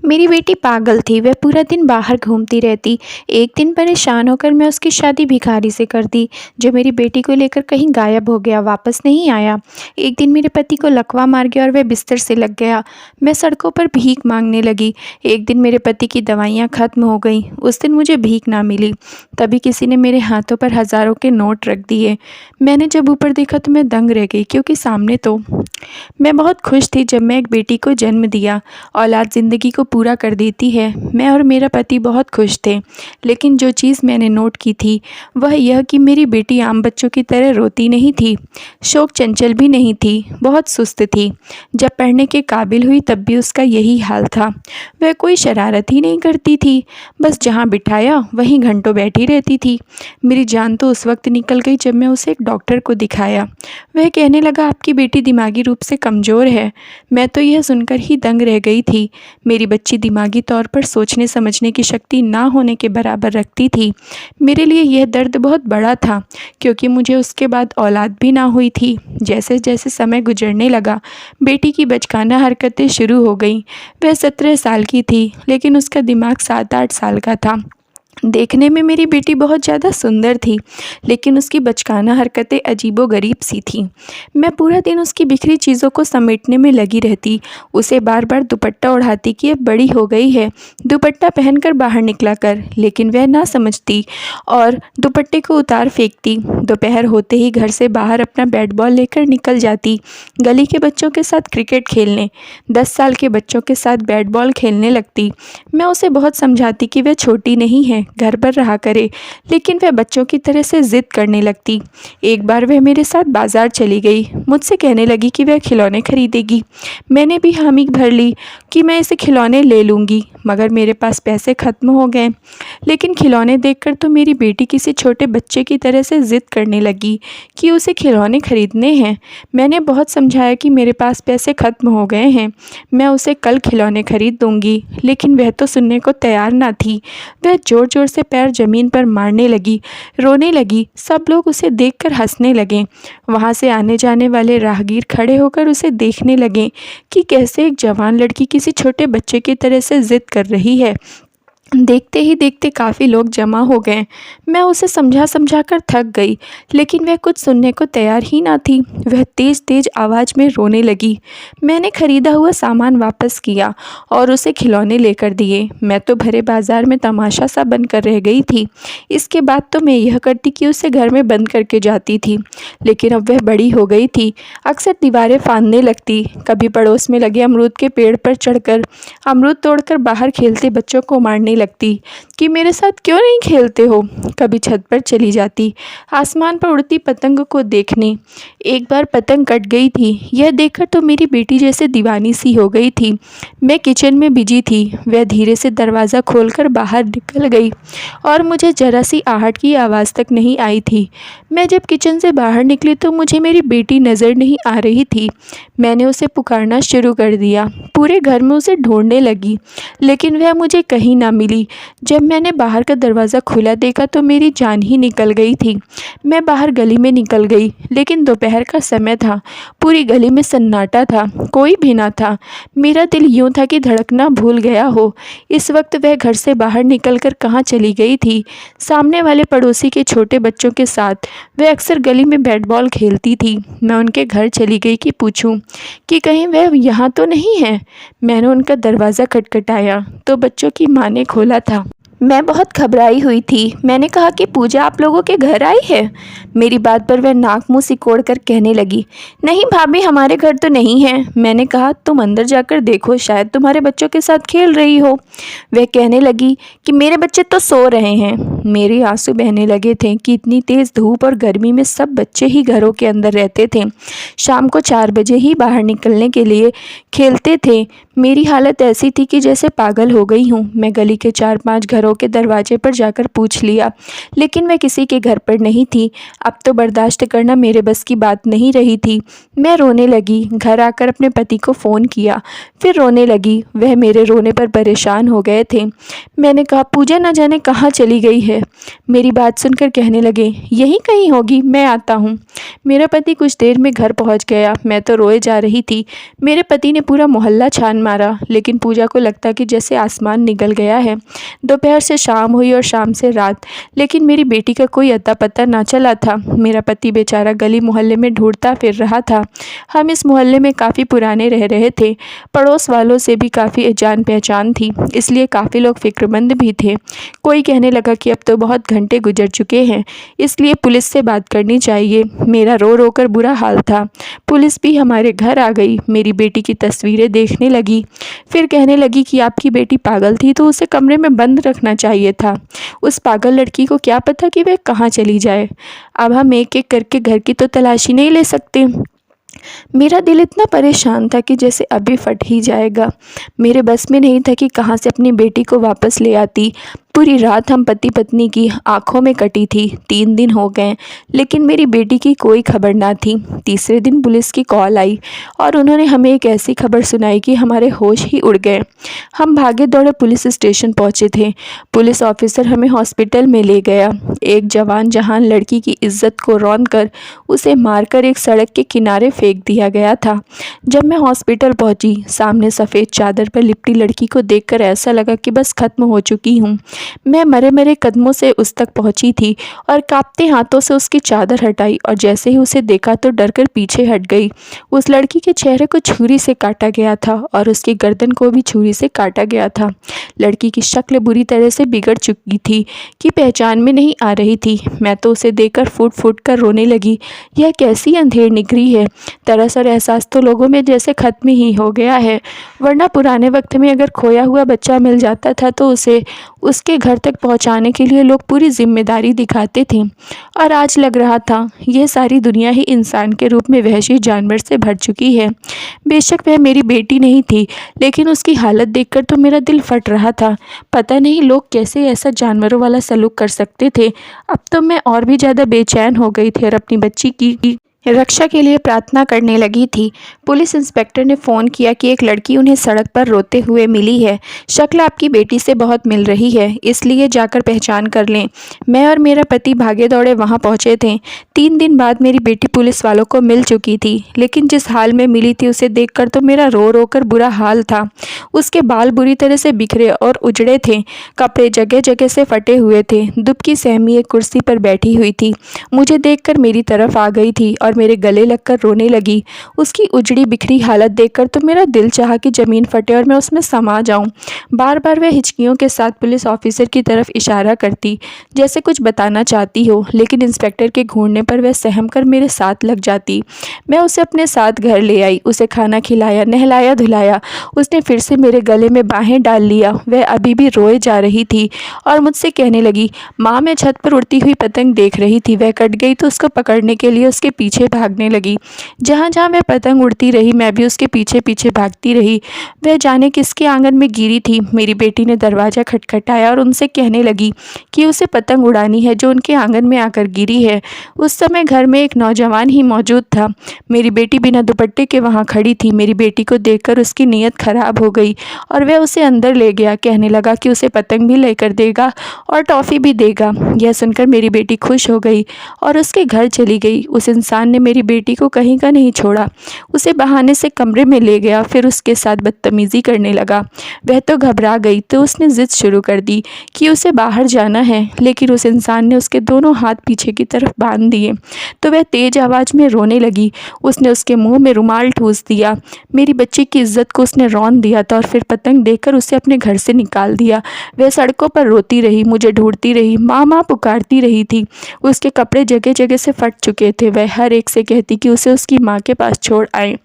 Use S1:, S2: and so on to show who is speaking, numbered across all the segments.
S1: मेरी बेटी पागल थी। वह पूरा दिन बाहर घूमती रहती। एक दिन परेशान होकर मैं उसकी शादी भिखारी से कर दी, जो मेरी बेटी को लेकर कहीं गायब हो गया, वापस नहीं आया। एक दिन मेरे पति को लकवा मार गया और वह बिस्तर से लग गया। मैं सड़कों पर भीख मांगने लगी। एक दिन मेरे पति की दवाइयाँ खत्म हो गईं। उस दिन मुझे भीख ना मिली। तभी किसी ने मेरे हाथों पर हज़ारों के नोट रख दिए। मैंने जब ऊपर देखा तो मैं दंग रह गई, क्योंकि सामने तो मैं बहुत खुश थी जब मैं एक बेटी को जन्म दिया। औलाद ज़िंदगी को पूरा कर देती है। मैं और मेरा पति बहुत खुश थे। लेकिन जो चीज़ मैंने नोट की थी वह यह कि मेरी बेटी आम बच्चों की तरह रोती नहीं थी, शोक चंचल भी नहीं थी, बहुत सुस्त थी। जब पढ़ने के काबिल हुई तब भी उसका यही हाल था। वह कोई शरारत ही नहीं करती थी, बस जहाँ बिठाया वहीं घंटों बैठी रहती थी। मेरी जान तो उस वक्त निकल गई जब मैं उसे एक डॉक्टर को दिखाया। वह कहने लगा, आपकी बेटी दिमागी रूप से कमज़ोर है। मैं तो यह सुनकर ही दंग रह गई थी। मेरी बच्ची दिमागी तौर पर सोचने समझने की शक्ति ना होने के बराबर रखती थी। मेरे लिए यह दर्द बहुत बड़ा था, क्योंकि मुझे उसके बाद औलाद भी ना हुई थी। जैसे जैसे समय गुजरने लगा, बेटी की बचकाना हरकतें शुरू हो गईं। वह 17 साल की थी, लेकिन उसका दिमाग 7-8 साल का था। देखने में मेरी बेटी बहुत ज़्यादा सुंदर थी, लेकिन उसकी बचकाना हरकतें अजीबोगरीब सी थीं। मैं पूरा दिन उसकी बिखरी चीज़ों को समेटने में लगी रहती, उसे बार बार दुपट्टा ओढ़ाती कि अब बड़ी हो गई है, दुपट्टा पहनकर बाहर निकला कर। लेकिन वह ना समझती और दुपट्टे को उतार फेंकती। दोपहर होते ही घर से बाहर अपना बैट बॉल लेकर निकल जाती, गली के बच्चों के साथ क्रिकेट खेलने। 10 साल के बच्चों के साथ बैट बॉल खेलने लगती। मैं उसे बहुत समझाती कि वह छोटी नहीं है, घर पर रहा करे, लेकिन वह बच्चों की तरह से ज़िद करने लगती। एक बार वह मेरे साथ बाज़ार चली गई। मुझसे कहने लगी कि वह खिलौने खरीदेगी। मैंने भी हामी भर ली कि मैं इसे खिलौने ले लूँगी, मगर मेरे पास पैसे ख़त्म हो गए। लेकिन खिलौने देखकर तो मेरी बेटी किसी छोटे बच्चे की तरह से ज़िद करने लगी कि उसे खिलौने खरीदने हैं। मैंने बहुत समझाया कि मेरे पास पैसे ख़त्म हो गए हैं, मैं उसे कल खिलौने खरीद दूँगी, लेकिन वह तो सुनने को तैयार ना थी। वह ज़ोर ज़ोर से पैर ज़मीन पर मारने लगी, रोने लगी। सब लोग उसे देखकर हंसने लगे। वहाँ से आने जाने वाले राहगीर खड़े होकर उसे देखने लगे कि कैसे एक जवान लड़की किसी छोटे बच्चे की तरह से ज़िद कर रही है। देखते ही देखते काफ़ी लोग जमा हो गए। मैं उसे समझा समझा कर थक गई, लेकिन वह कुछ सुनने को तैयार ही ना थी। वह तेज़ तेज़ आवाज़ में रोने लगी। मैंने खरीदा हुआ सामान वापस किया और उसे खिलौने लेकर दिए। मैं तो भरे बाज़ार में तमाशा सा बनकर रह गई थी। इसके बाद तो मैं यह करती कि उसे घर में बंद करके जाती थी। लेकिन अब वह बड़ी हो गई थी, अक्सर दीवारें फांदने लगती। कभी पड़ोस में लगे अमरूद के पेड़ पर चढ़कर अमरूद तोड़कर बाहर खेलते बच्चों को मारने लगती कि मेरे साथ क्यों नहीं खेलते हो। कभी छत पर चली जाती, आसमान पर उड़ती पतंग को देखने। एक बार पतंग कट गई थी। यह देखकर तो मेरी बेटी जैसे दीवानी सी हो गई थी। मैं किचन में बिजी थी। वह धीरे से दरवाज़ा खोलकर बाहर निकल गई और मुझे जरा सी आहट की आवाज़ तक नहीं आई थी। मैं जब किचन से बाहर निकली तो मुझे मेरी बेटी नज़र नहीं आ रही थी। मैंने उसे पुकारना शुरू कर दिया, पूरे घर में उसे ढूंढने लगी, लेकिन वह मुझे कहीं ना मिली। जब मैंने बाहर का दरवाज़ा खुला देखा तो मेरी जान ही निकल गई थी। मैं बाहर गली में निकल गई, लेकिन दोपहर का समय था। पूरी गली में सन्नाटा था, कोई भी ना था। मेरा दिल यूं था कि धड़कना भूल गया हो। इस वक्त वह घर से बाहर निकलकर कहाँ चली गई थी? सामने वाले पड़ोसी के छोटे बच्चों के साथ वह अक्सर गली में बैट बॉल खेलती थी। मैं उनके घर चली गई कि पूछूं कि कहीं वह यहाँ तो नहीं है। मैंने उनका दरवाज़ा खटखटाया तो बच्चों की माँ ने खोला था। मैं बहुत घबराई हुई थी। मैंने कहा कि पूजा आप लोगों के घर आई है। मेरी बात पर वह नाक मुंह सिकोड़ कर कहने लगी, नहीं भाभी, हमारे घर तो नहीं है। मैंने कहा, तुम अंदर जाकर देखो, शायद तुम्हारे बच्चों के साथ खेल रही हो। वह कहने लगी कि मेरे बच्चे तो सो रहे हैं। मेरे आंसू बहने लगे थे कि इतनी तेज़ धूप और गर्मी में सब बच्चे ही घरों के अंदर रहते थे। शाम को 4 बजे ही बाहर निकलने के लिए खेलते थे। मेरी हालत ऐसी थी कि जैसे पागल हो गई हूँ। मैं गली के 4-5 घरों के दरवाजे पर जाकर पूछ लिया, लेकिन मैं किसी के घर पर नहीं थी। अब तो बर्दाश्त करना मेरे बस की बात नहीं रही थी। मैं रोने लगी। घर आकर अपने पति को फ़ोन किया, फिर रोने लगी। वह मेरे रोने पर परेशान हो गए थे। मैंने कहा, पूजा न जाने कहाँ चली गई है। मेरी बात सुनकर कहने लगे, यहीं कहीं होगी, मैं आता हूँ। मेरा पति कुछ देर में घर पहुँच गया। मैं तो रोए जा रही थी। मेरे पति ने पूरा मोहल्ला छान मारा, लेकिन पूजा को लगता कि जैसे आसमान निगल गया है। दोपहर से शाम हुई और शाम से रात, लेकिन मेरी बेटी का कोई अता पता ना चला था। मेरा पति बेचारा गली मोहल्ले में ढूंढता फिर रहा था। हम इस मोहल्ले में काफ़ी पुराने रह रहे थे, पड़ोस वालों से भी काफ़ी जान पहचान थी, इसलिए काफ़ी लोग फिक्रमंद भी थे। कोई कहने लगा कि अब तो बहुत घंटे गुजर चुके हैं, इसलिए पुलिस से बात करनी चाहिए। मेरा रो रो कर बुरा हाल था। पुलिस भी हमारे घर आ गई, मेरी बेटी की तस्वीरें देखने लगी, फिर कहने लगी कि आपकी बेटी पागल थी तो उसे कमरे में बंद रखना चाहिए था। उस पागल लड़की को क्या पता कि वह कहाँ चली जाए। अब हम एक एक करके घर की तो तलाशी नहीं ले सकते। मेरा दिल इतना परेशान था कि जैसे अभी फट ही जाएगा। मेरे बस में नहीं था कि कहाँ से अपनी बेटी को वापस ले आती। पूरी रात हम पति पत्नी की आंखों में कटी थी। 3 दिन हो गए, लेकिन मेरी बेटी की कोई खबर ना थी। तीसरे दिन पुलिस की कॉल आई और उन्होंने हमें एक ऐसी खबर सुनाई कि हमारे होश ही उड़ गए। हम भागे दौड़े पुलिस स्टेशन पहुंचे थे। पुलिस ऑफिसर हमें हॉस्पिटल में ले गया। एक जवान जहान लड़की की इज्जत को रौंद कर उसे मारकर एक सड़क के किनारे फेंक दिया गया था। जब मैं हॉस्पिटल पहुंची, सामने सफ़ेद चादर पर लिपटी लड़की को देखकर ऐसा लगा कि बस खत्म हो चुकी हूँ। मैं मरे मरे कदमों से उस तक पहुंची थी और कांपते हाथों से उसकी चादर हटाई और जैसे ही उसे देखा तो डरकर पीछे हट गई। उस लड़की के चेहरे को छुरी से काटा गया था और उसकी गर्दन को भी छुरी से काटा गया था। लड़की की शक्ल बुरी तरह से बिगड़ चुकी थी कि पहचान में नहीं आ रही थी। मैं तो उसे देखकर फूट फूट कर रोने लगी। यह कैसी अंधेर निकली है। तरस और एहसास तो लोगों में जैसे खत्म ही हो गया है, वरना पुराने वक्त में अगर खोया हुआ बच्चा मिल जाता था तो उसे उसके घर तक पहुंचाने के लिए लोग पूरी जिम्मेदारी दिखाते थे। और आज लग रहा था यह सारी दुनिया ही इंसान के रूप में वहशी जानवर से भर चुकी है। बेशक वह मेरी बेटी नहीं थी, लेकिन उसकी हालत देखकर तो मेरा दिल फट रहा था। पता नहीं लोग कैसे ऐसा जानवरों वाला सलूक कर सकते थे। अब तो मैं और भी ज़्यादा बेचैन हो गई थी और अपनी बच्ची की रक्षा के लिए प्रार्थना करने लगी थी। पुलिस इंस्पेक्टर ने फ़ोन किया कि एक लड़की उन्हें सड़क पर रोते हुए मिली है। शक्ल आपकी बेटी से बहुत मिल रही है, इसलिए जाकर पहचान कर लें। मैं और मेरा पति भागे दौड़े वहां पहुंचे थे। 3 दिन बाद मेरी बेटी पुलिस वालों को मिल चुकी थी, लेकिन जिस हाल में मिली थी उसे देखकर तो मेरा रो रो कर बुरा हाल था। उसके बाल बुरी तरह से बिखरे और उजड़े थे, कपड़े जगह जगह से फटे हुए थे। दुबकी सहमी एक कुर्सी पर बैठी हुई थी, मुझे देखकर मेरी तरफ आ गई थी और मेरे गले लगकर रोने लगी। उसकी उजड़ी बिखरी हालत देखकर तो मेरा दिल चाहा कि ज़मीन फटे और मैं उसमें समा जाऊं। बार बार वह हिचकियों के साथ पुलिस ऑफिसर की तरफ इशारा करती, जैसे कुछ बताना चाहती हो, लेकिन इंस्पेक्टर के घूरने पर वह सहम कर मेरे साथ लग जाती। मैं उसे अपने साथ घर ले आई, उसे खाना खिलाया, नहलाया धुलाया। उसने फिर से मेरे गले में बाहें डाल लिया। वह अभी भी रोए जा रही थी और मुझसे कहने लगी, माँ मैं छत पर उड़ती हुई पतंग देख रही थी, वह कट गई तो उसको पकड़ने के लिए उसके पीछे भागने लगी। जहाँ जहाँ वह पतंग उड़ती रही मैं भी उसके पीछे पीछे भागती रही। वह जाने किसके आंगन में गिरी थी। मेरी बेटी ने दरवाज़ा खटखटाया और उनसे कहने लगी कि उसे पतंग उड़ानी है जो उनके आंगन में आकर गिरी है। उस समय घर में एक नौजवान ही मौजूद था। मेरी बेटी बिना दुपट्टे के वहाँ खड़ी थी। मेरी बेटी को देखकर उसकी नीयत खराब हो गई और वह उसे अंदर ले गया। कहने लगा कि उसे पतंग भी लेकर देगा और टॉफ़ी भी देगा। यह सुनकर मेरी बेटी खुश हो गई और उसके घर चली गई। उस इंसान ने मेरी बेटी को कहीं का नहीं छोड़ा, उसे बहाने से कमरे में ले गया, फिर उसके साथ बदतमीज़ी करने लगा। वह तो घबरा गई तो उसने ज़िद शुरू कर दी कि उसे बाहर जाना है, लेकिन उस इंसान ने उसके दोनों हाथ पीछे की तरफ बांध दिए तो वह तेज़ आवाज़ में रोने लगी। उसने उसके मुंह में रुमाल ठूस दिया। मेरी बच्ची की इज्जत को उसने रौंद दिया था और फिर पतंग देकर उसे अपने घर से निकाल दिया। वह सड़कों पर रोती रही, मुझे ढूंढती रही, माँ माँ पुकारती रही थी। उसके कपड़े जगह जगह से फट चुके थे। वह हर एक से कहती कि उसे उसकी माँ के पास छोड़ आए।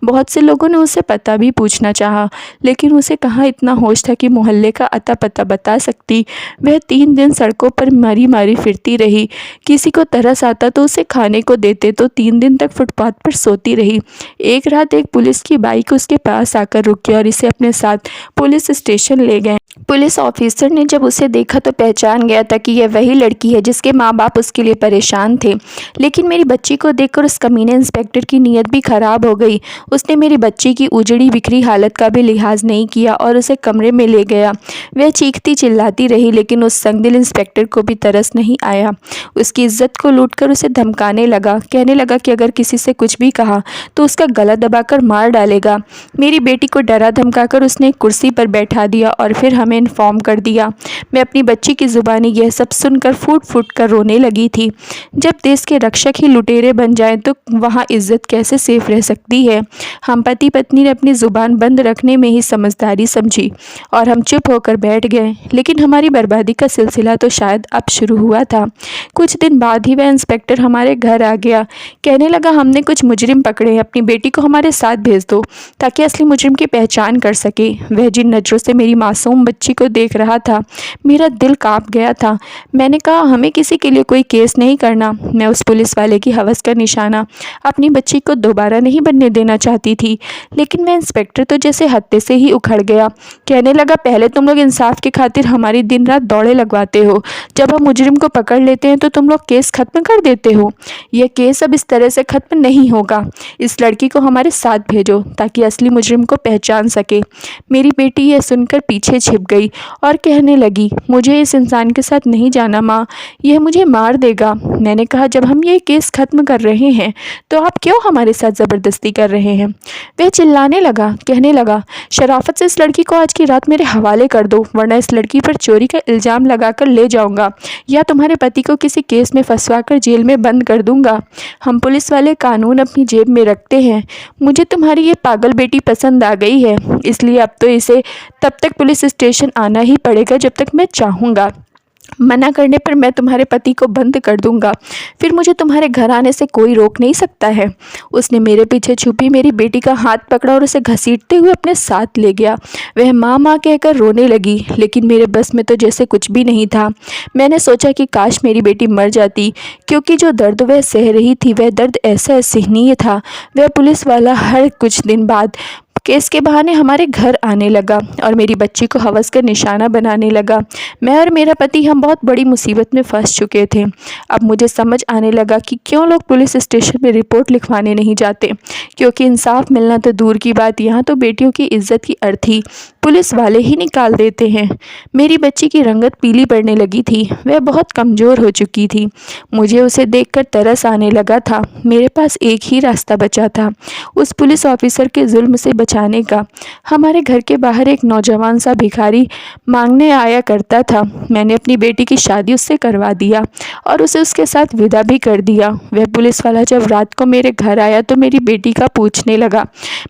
S1: बहुत से लोगों ने उसे पता भी पूछना चाहा, लेकिन उसे कहाँ इतना होश था कि मोहल्ले का अता पता बता सकती। वह 3 दिन सड़कों पर मारी मारी फिरती रही। किसी को तरस आता तो उसे खाने को देते तो 3 दिन तक फुटपाथ पर सोती रही। एक रात एक पुलिस की बाइक उसके पास आकर रुकी और इसे अपने साथ पुलिस स्टेशन ले गए। पुलिस ऑफिसर ने जब उसे देखा तो पहचान गया था कि यह वही लड़की है जिसके माँ बाप उसके लिए परेशान थे। लेकिन मेरी बच्ची को देखकर उस कमीने इंस्पेक्टर की नीयत भी खराब हो गई। उसने मेरी बच्ची की उजड़ी बिखरी हालत का भी लिहाज नहीं किया और उसे कमरे में ले गया। वह चीखती चिल्लाती रही, लेकिन उस संगदिल इंस्पेक्टर को भी तरस नहीं आया। उसकी इज्जत को लूटकर उसे धमकाने लगा, कहने लगा कि अगर किसी से कुछ भी कहा तो उसका गला दबाकर मार डालेगा। मेरी बेटी को डरा धमकाकर उसने एक कुर्सी पर बैठा दिया और फिर हमें इन्फॉर्म कर दिया। मैं अपनी बच्ची की ज़ुबानी यह सब सुनकर फूट फूट कर रोने लगी थी। जब देश के रक्षक ही लुटेरे बन जाएं तो वहाँ इज्जत कैसे सेफ रह सकती है। हम पति पत्नी ने अपनी ज़ुबान बंद रखने में ही समझदारी समझी और हम चुप होकर बैठ गए। लेकिन हमारी बर्बादी का सिलसिला तो शायद अब शुरू हुआ था। कुछ दिन बाद ही वह इंस्पेक्टर हमारे घर आ गया। कहने लगा, हमने कुछ मुजरिम पकड़े हैं, अपनी बेटी को हमारे साथ भेज दो ताकि असली मुजरिम की पहचान कर सके। वह जिन नज़रों से मेरी मासूम बच्ची को देख रहा था, मेरा दिल कांप गया था। मैंने कहा, हमें किसी के लिए कोई केस नहीं करना। मैं उस पुलिस वाले की हवस का निशाना अपनी बच्ची को दोबारा नहीं बनने देना चाहती थी। लेकिन वह इंस्पेक्टर तो जैसे हत्थे से ही उखड़ गया। कहने लगा, पहले तुम लोग इंसाफ की खातिर हमारी दिन रात दौड़े लगवाते हो, जब हम मुजरिम को पकड़ लेते हैं तो तुम लोग केस खत्म कर देते हो। यह केस अब इस तरह से खत्म नहीं होगा। इस लड़की को हमारे साथ भेजो ताकि असली मुजरिम को पहचान सके। मेरी बेटी यह सुनकर पीछे छिप गई और कहने लगी, मुझे इस इंसान के साथ नहीं जाना माँ, यह मुझे मार देगा। मैंने कहा, जब हम ये केस खत्म कर रहे हैं तो आप क्यों हमारे साथ ज़बरदस्ती कर रहे हैं। वह चिल्लाने लगा, कहने लगा, शराफत से इस लड़की को आज की रात मेरे हवाले कर दो, वरना इस लड़की पर चोरी का इल्ज़ाम लगाकर ले जाऊंगा या तुम्हारे पति को किसी केस में फंसवाकर जेल में बंद कर दूंगा। हम पुलिस वाले कानून अपनी जेब में रखते हैं। मुझे तुम्हारी ये पागल बेटी पसंद आ गई है, इसलिए अब तो इसे तब तक पुलिस स्टेशन आना ही पड़ेगा जब तक मैं चाहूँगा। मना करने पर मैं तुम्हारे पति को बंद कर दूंगा, फिर मुझे तुम्हारे घर आने से कोई रोक नहीं सकता है। उसने मेरे पीछे छुपी मेरी बेटी का हाथ पकड़ा और उसे घसीटते हुए अपने साथ ले गया। वह माँ माँ कहकर रोने लगी, लेकिन मेरे बस में तो जैसे कुछ भी नहीं था। मैंने सोचा कि काश मेरी बेटी मर जाती, क्योंकि जो दर्द वह सह रही थी वह दर्द ऐसा असहनीय था। वह पुलिस वाला हर कुछ दिन बाद केस के बहाने हमारे घर आने लगा और मेरी बच्ची को हवस का निशाना बनाने लगा। मैं और मेरा पति हम बहुत बड़ी मुसीबत में फंस चुके थे। अब मुझे समझ आने लगा कि क्यों लोग पुलिस स्टेशन में रिपोर्ट लिखवाने नहीं जाते, क्योंकि इंसाफ मिलना तो दूर की बात, यहाँ तो बेटियों की इज्जत की अर्थी पुलिस वाले ही निकाल देते हैं। मेरी बच्ची की रंगत पीली पड़ने लगी थी, वह बहुत कमज़ोर हो चुकी थी। मुझे उसे देखकर तरस आने लगा था। मेरे पास एक ही रास्ता बचा था, उस पुलिस ऑफिसर के जुल्म से बचाने का। हमारे घर के बाहर एक नौजवान सा भिखारी मांगने आया करता था। मैंने अपनी बेटी की शादी उससे करवा दिया और उसे उसके साथ विदा भी कर दिया। वह पुलिस वाला जब रात को मेरे घर आया तो मेरी बेटी का पूछने लगा।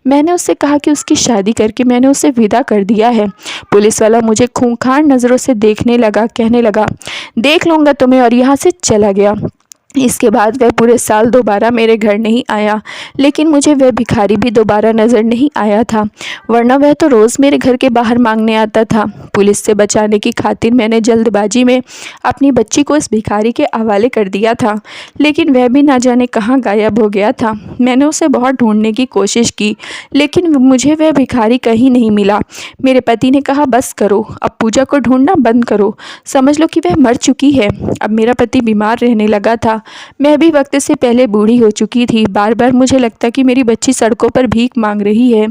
S1: मैंने उससे कहा कि उसकी शादी करके मैंने उसे विदा कर दिया है। पुलिस वाला मुझे खूंखार नज़रों से देखने लगा, कहने लगा, देख लूँगा तुम्हें, और यहाँ से चला गया। इसके बाद वह पूरे साल दोबारा मेरे घर नहीं आया। लेकिन मुझे वह भिखारी भी दोबारा नज़र नहीं आया था, वरना वह तो रोज़ मेरे घर के बाहर मांगने आता था। पुलिस से बचाने की खातिर मैंने जल्दबाजी में अपनी बच्ची को इस भिखारी के हवाले कर दिया था, लेकिन वह भी ना जाने कहाँ गायब हो गया था। मैंने उसे बहुत ढूंढने की कोशिश की, लेकिन मुझे वह भिखारी कहीं नहीं मिला। मेरे पति ने कहा, बस करो, अब पूजा को ढूंढना बंद करो, समझ लो कि वह मर चुकी है। अब मेरा पति बीमार रहने लगा था। मैं भी वक्त से पहले बूढ़ी हो चुकी थी। बार बार मुझे लगता कि मेरी बच्ची सड़कों पर भीख मांग रही है।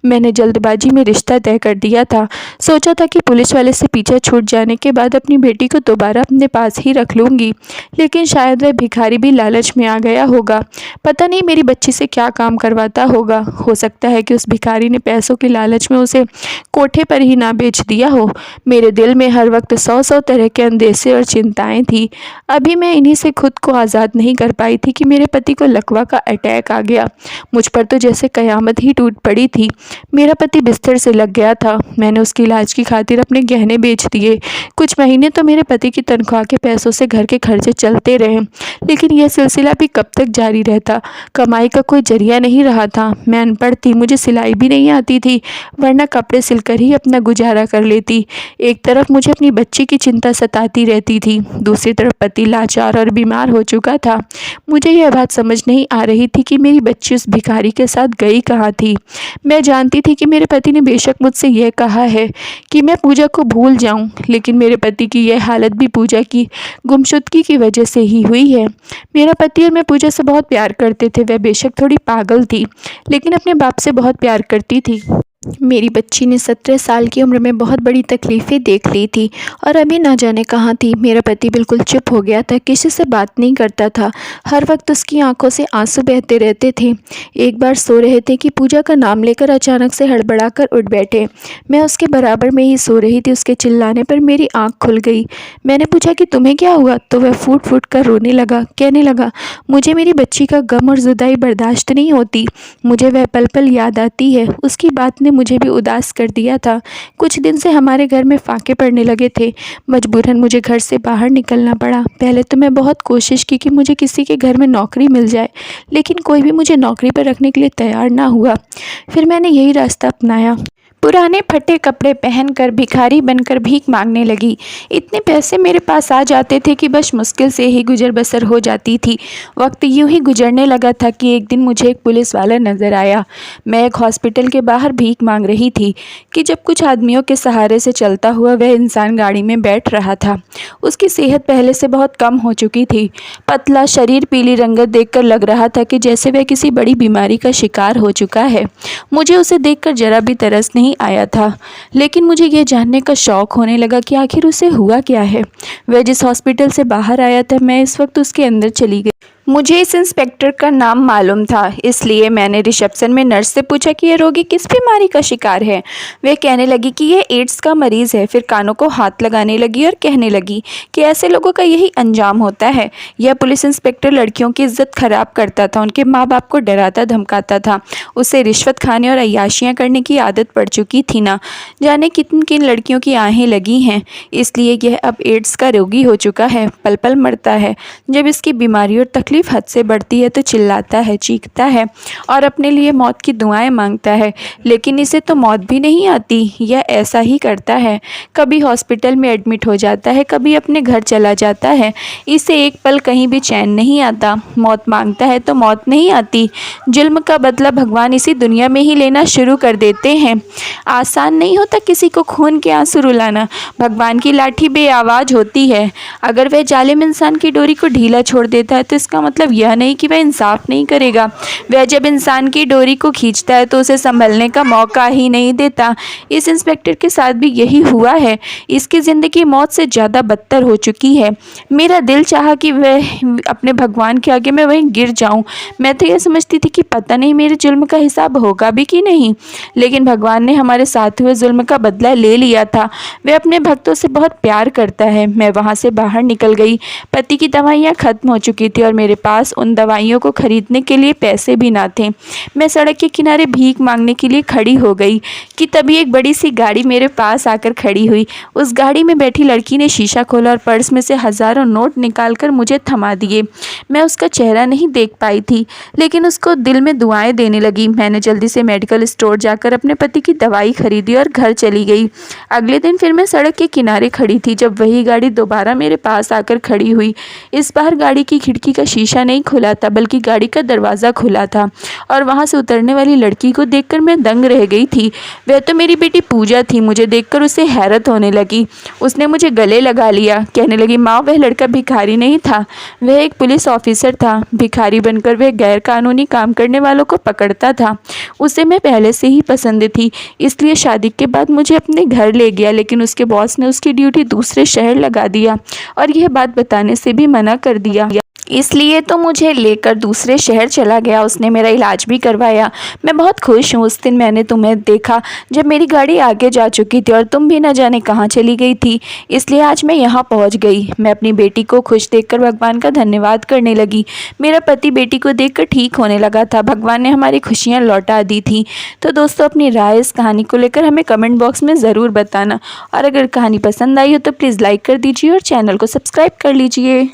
S1: मैंने जल्दबाजी में रिश्ता तय कर दिया था। सोचा था कि पुलिस वाले से पीछा छूट जाने के बाद अपनी बेटी को दोबारा अपने पास ही रख लूँगी, लेकिन शायद वह भिखारी भी लालच में आ गया होगा। पता नहीं मेरी बच्ची से क्या काम करवाता होगा। हो सकता है कि उस भिखारी ने पैसों के लालच में उसे कोठे पर ही ना बेच दिया हो। मेरे दिल में हर वक्त 100 तरह के अंदेशे और चिंताएं थी। अभी मैं इन्हीं से खुद को आज़ाद नहीं कर पाई थी कि मेरे पति को लकवा का अटैक आ गया। मुझ पर तो जैसे कयामत ही टूट पड़ी थी। मेरा पति बिस्तर से लग गया था। मैंने उसके इलाज की खातिर अपने गहने बेच दिए। कुछ महीने तो मेरे पति की तनख्वाह के पैसों से घर के खर्चे चलते रहे, लेकिन यह सिलसिला भी कब तक जारी रहता। कमाई का कोई जरिया नहीं रहा था। मैं अनपढ़ थी, मुझे सिलाई भी नहीं आती थी, वरना कपड़े सिलकर ही अपना गुजारा कर लेती। एक तरफ मुझे अपनी बच्ची की चिंता सताती रहती थी, दूसरी तरफ पति लाचार और बीमार हो चुका था। मुझे यह बात समझ नहीं आ रही थी कि मेरी बच्ची उस भिखारी के साथ गई कहाँ थी। मैं जानती थी कि मेरे पति ने बेशक मुझसे यह कहा है कि मैं पूजा को भूल जाऊं, लेकिन मेरे पति की यह हालत भी पूजा की गुमशुदगी की वजह से ही हुई है। मेरा पति और मैं पूजा से बहुत प्यार करते थे। वह बेशक थोड़ी पागल थी, लेकिन अपने बाप से बहुत प्यार करती थी। मेरी बच्ची ने 17 साल की उम्र में बहुत बड़ी तकलीफ़ें देख ली थी और अभी ना जाने कहाँ थी। मेरा पति बिल्कुल चुप हो गया था, किसी से बात नहीं करता था। हर वक्त उसकी आंखों से आंसू बहते रहते थे। एक बार सो रहे थे कि पूजा का नाम लेकर अचानक से हड़बड़ाकर उठ बैठे। मैं उसके बराबर में ही सो रही थी। उसके चिल्लाने पर मेरी आँख खुल गई। मैंने पूछा कि तुम्हें क्या हुआ? तो वह फूट फूट कर रोने लगा, कहने लगा, मुझे मेरी बच्ची का गम और जुदाई बर्दाश्त नहीं होती। मुझे वह पल पल याद आती है। उसकी बात ने मुझे भी उदास कर दिया था। कुछ दिन से हमारे घर में फाके पड़ने लगे थे। मजबूरन मुझे घर से बाहर निकलना पड़ा। पहले तो मैं बहुत कोशिश की कि मुझे किसी के घर में नौकरी मिल जाए, लेकिन कोई भी मुझे नौकरी पर रखने के लिए तैयार ना हुआ। फिर मैंने यही रास्ता अपनाया। पुराने फटे कपड़े पहनकर भिखारी बनकर भीख मांगने लगी। इतने पैसे मेरे पास आ जाते थे कि बस मुश्किल से ही गुजर बसर हो जाती थी। वक्त यूं ही गुजरने लगा था कि एक दिन मुझे एक पुलिस वाला नज़र आया। मैं एक हॉस्पिटल के बाहर भीख मांग रही थी कि जब कुछ आदमियों के सहारे से चलता हुआ वह इंसान गाड़ी में बैठ रहा था। उसकी सेहत पहले से बहुत कम हो चुकी थी। पतला शरीर, पीली रंगत देखकर लग रहा था कि जैसे वह किसी बड़ी बीमारी का शिकार हो चुका है। मुझे उसे देखकर जरा भी तरस नहीं आया था, लेकिन मुझे यह जानने का शौक़ होने लगा कि आखिर उसे हुआ क्या है। वह जिस हॉस्पिटल से बाहर आया था, मैं इस वक्त उसके अंदर चली गई। मुझे इस इंस्पेक्टर का नाम मालूम था, इसलिए मैंने रिसेप्शन में नर्स से पूछा कि यह रोगी किस बीमारी का शिकार है। वह कहने लगी कि यह एड्स का मरीज़ है। फिर कानों को हाथ लगाने लगी और कहने लगी कि ऐसे लोगों का यही अंजाम होता है। यह पुलिस इंस्पेक्टर लड़कियों की इज्जत खराब करता था, उनके माँ बाप को डराता धमकाता था। उसे रिश्वत खाने और अय्याशियाँ करने की आदत पड़ चुकी थी। ना जाने किन किन लड़कियों की आहें लगी हैं, इसलिए यह अब एड्स का रोगी हो चुका है। पल पल मरता है। जब इसकी बीमारी और तकलीफ हद से बढ़ती है तो चिल्लाता है, चीखता है और अपने लिए मौत की दुआएं मांगता है, लेकिन इसे तो मौत भी नहीं आती। यह ऐसा ही करता है, कभी हॉस्पिटल में एडमिट हो जाता है, कभी अपने घर चला जाता है। इसे एक पल कहीं भी चैन नहीं आता। मौत मांगता है तो मौत नहीं आती। जुल्म का बदला भगवान इसी दुनिया में ही लेना शुरू कर देते हैं। आसान नहीं होता किसी को खून के आंसू रुलाना। भगवान की लाठी बेआवाज़ होती है। अगर वह जालिम इंसान की डोरी को ढीला छोड़ देता है तो इसका मतलब यह नहीं कि वह इंसाफ नहीं करेगा। वह जब इंसान की डोरी को खींचता है तो उसे संभलने का मौका ही नहीं देता। इस इंस्पेक्टर के साथ भी यही हुआ है। इसकी ज़िंदगी मौत से ज़्यादा बदतर हो चुकी है। मेरा दिल चाहा कि वह अपने भगवान के आगे मैं वहीं गिर जाऊं। मैं तो यह समझती थी कि पता नहीं मेरे जुल्म का हिसाब होगा भी कि नहीं, लेकिन भगवान ने हमारे साथ हुए जुल्म का बदला ले लिया था। वह अपने भक्तों से बहुत प्यार करता है। मैं वहाँ से बाहर निकल गई। पति की दवाइयाँ ख़त्म हो चुकी थी और मेरे पास उन दवाइयों को खरीदने के लिए पैसे भी ना थे। मैं सड़क के किनारे भीख मांगने के लिए खड़ी हो गई कि तभी एक बड़ी सी गाड़ी मेरे पास आकर खड़ी हुई। उस गाड़ी में बैठी लड़की ने शीशा खोला और पर्स में से हज़ारों नोट निकालकर मुझे थमा दिए। मैं उसका चेहरा नहीं देख पाई थी, लेकिन उसको दिल में दुआएं देने लगी। मैंने जल्दी से मेडिकल स्टोर जाकर अपने पति की दवाई खरीदी और घर चली गई। अगले दिन फिर मैं सड़क के किनारे खड़ी थी जब वही गाड़ी दोबारा मेरे पास आकर खड़ी हुई। इस बार गाड़ी की खिड़की का शीशा नहीं खुला था, बल्कि गाड़ी का दरवाज़ा खुला था और वहाँ से उतरने वाली लड़की को देखकर मैं दंग रह गई थी। वह तो मेरी बेटी पूजा थी। मुझे देखकर उसे हैरत होने लगी। उसने मुझे गले लगा लिया, कहने लगी, माँ, वह लड़का भिखारी नहीं था, वह एक पुलिस ऑफिसर था। भिखारी बनकर वह गैर कानूनी काम करने वालों को पकड़ता था। उसे मैं पहले से ही पसंद थी, इसलिए शादी के बाद मुझे अपने घर ले गया, लेकिन उसके बॉस ने उसकी ड्यूटी दूसरे शहर लगा दिया और यह बात बताने से भी मना कर दिया। इसलिए तो मुझे लेकर दूसरे शहर चला गया। उसने मेरा इलाज भी करवाया। मैं बहुत खुश हूँ। उस दिन मैंने तुम्हें देखा जब मेरी गाड़ी आगे जा चुकी थी और तुम भी न जाने कहाँ चली गई थी, इसलिए आज मैं यहाँ पहुँच गई। मैं अपनी बेटी को खुश देखकर भगवान का धन्यवाद करने लगी। मेरा पति बेटी को देखकर ठीक होने लगा था। भगवान ने हमारी खुशियाँ लौटा दी थी। तो दोस्तों, अपनी राय इस कहानी को लेकर हमें कमेंट बॉक्स में ज़रूर बताना और अगर कहानी पसंद आई हो तो प्लीज़ लाइक कर दीजिए और चैनल को सब्सक्राइब कर लीजिए।